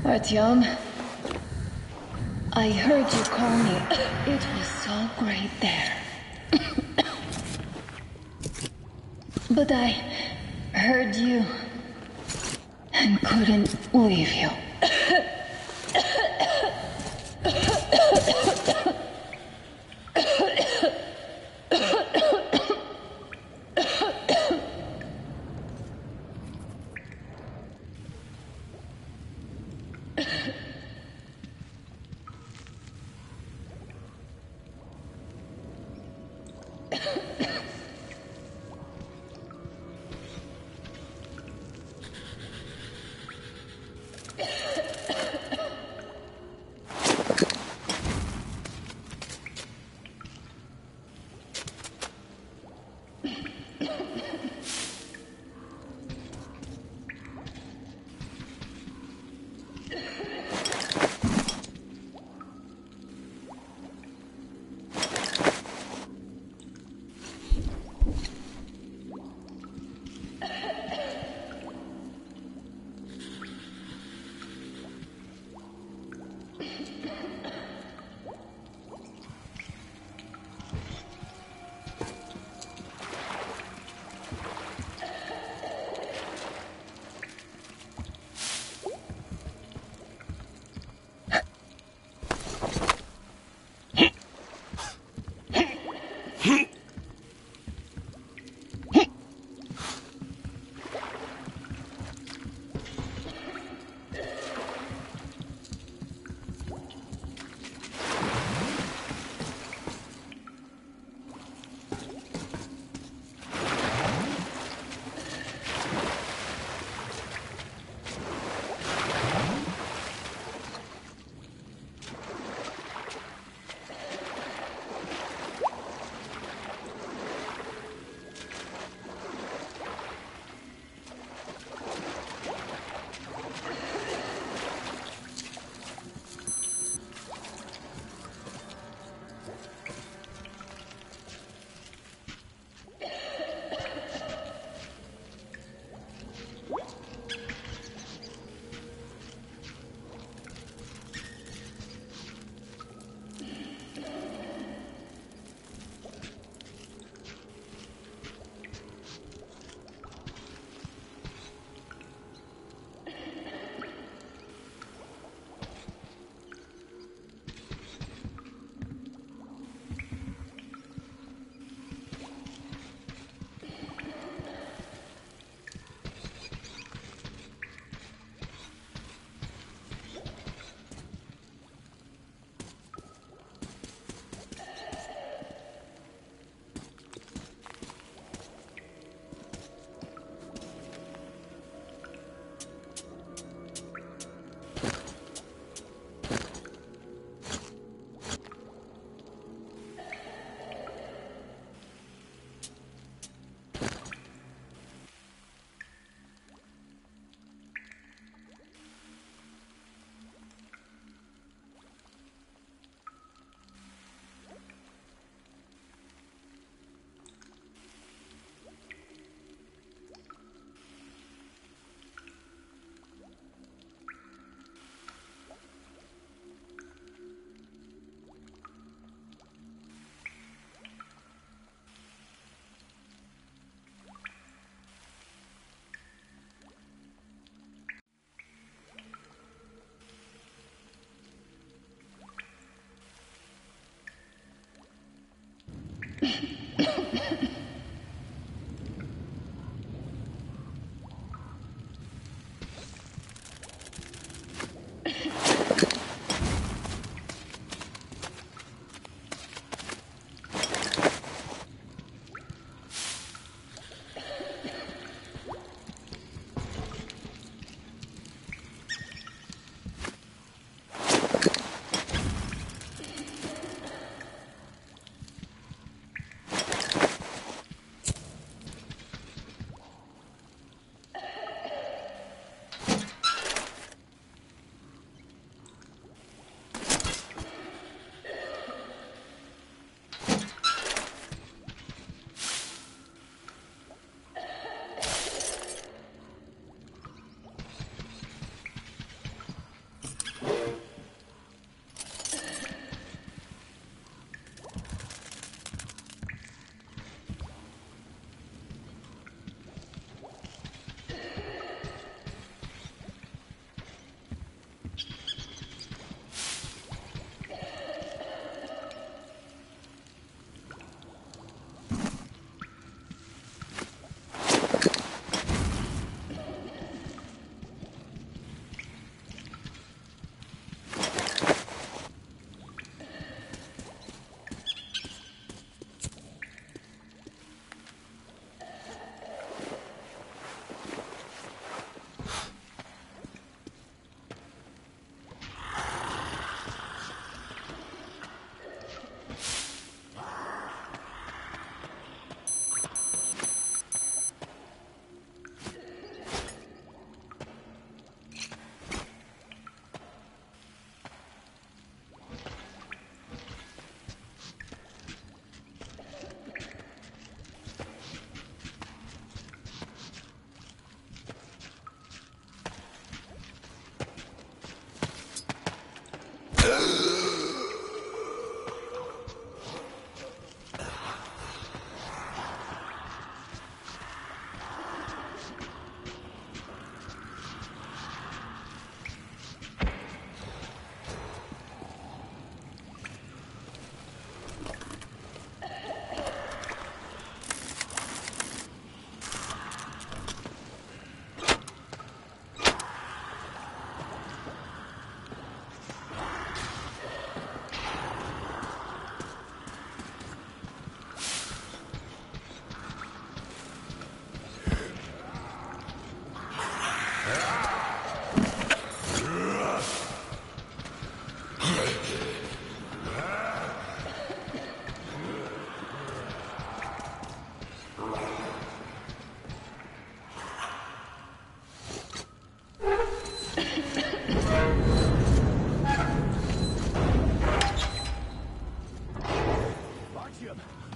Artyom, I heard you call me. It was so great there. But I heard you and couldn't leave you.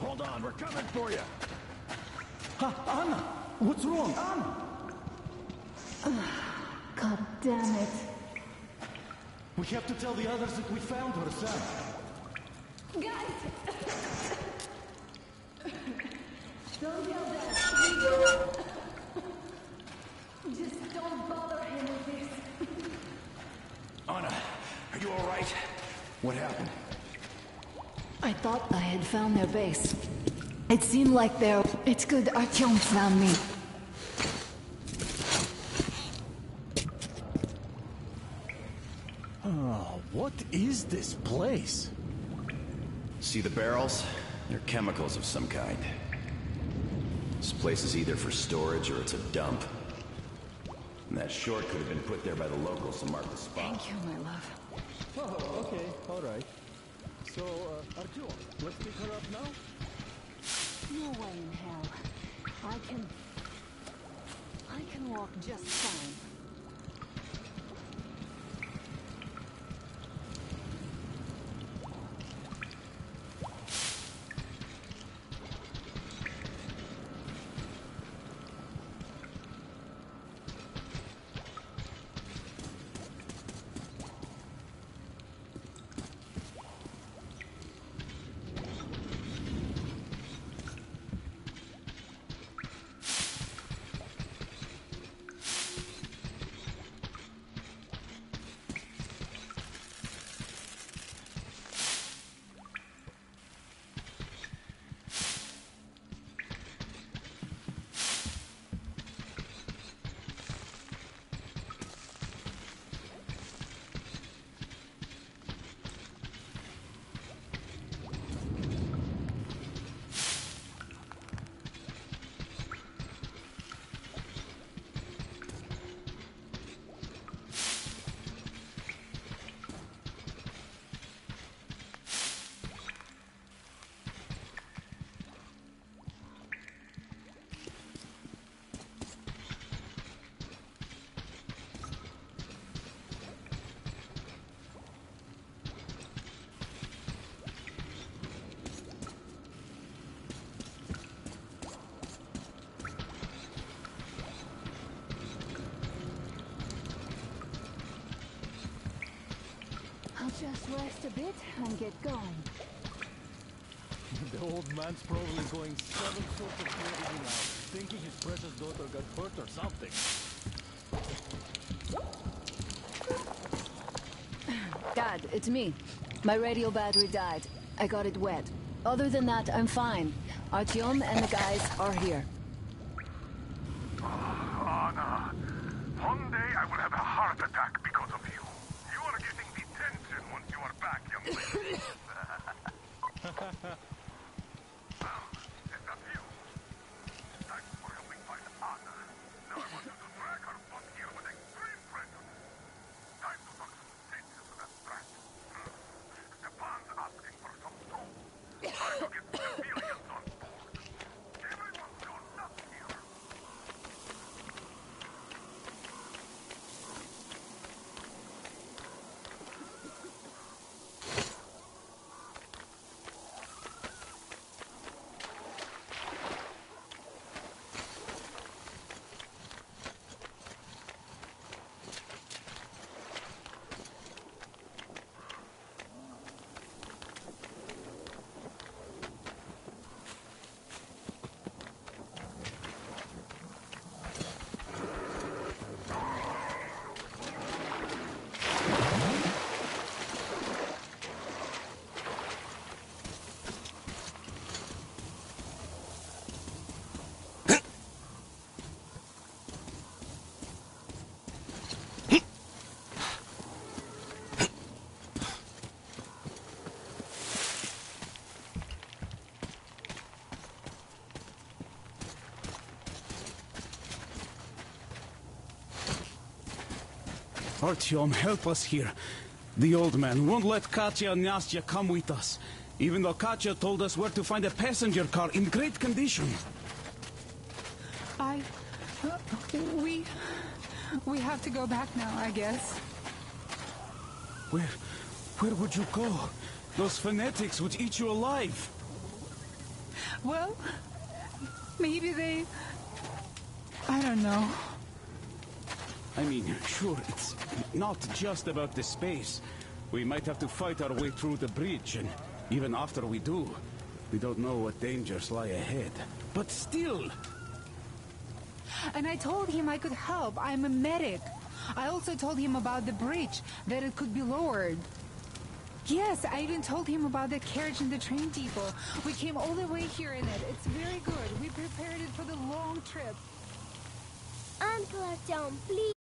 Hold on, we're coming for you. Anna, what's wrong, Anna? God damn it. We have to tell the others that we found her, Sam. Guys! Don't yell that. Just don't bother him with this. Anna, are you all right? What happened? I thought I had found their base. It seemed like they're... It's good Artyom found me. Oh, what is this place? See the barrels? They're chemicals of some kind. This place is either for storage or it's a dump. And that short could have been put there by the locals to mark the spot. Thank you, my love. Oh, okay, all right. So, Artyom, let's pick her up now? No way in hell. I can walk just fine. I'll just rest a bit and get going. The old man's probably going 7 sorts of crazy now, thinking his precious daughter got hurt or something. Dad, it's me. My radio battery died. I got it wet. Other than that, I'm fine. Artyom and the guys are here. Anna, one day I will have a heart attack because of you. You are getting detention once you are back, young lady. Artyom, help us here. The old man won't let Katya and Nastya come with us, even though Katya told us where to find a passenger car in great condition. We have to go back now, I guess. Where would you go? Those fanatics would eat you alive. Well, maybe they... I don't know. I mean, sure, it's not just about the space. We might have to fight our way through the bridge, and even after we do, we don't know what dangers lie ahead. But still... And I told him I could help. I'm a medic. I also told him about the bridge, that it could be lowered. Yes, I even told him about the carriage and the train depot. We came all the way here in it. It's very good. We prepared it for the long trip. Uncle Artyom, please.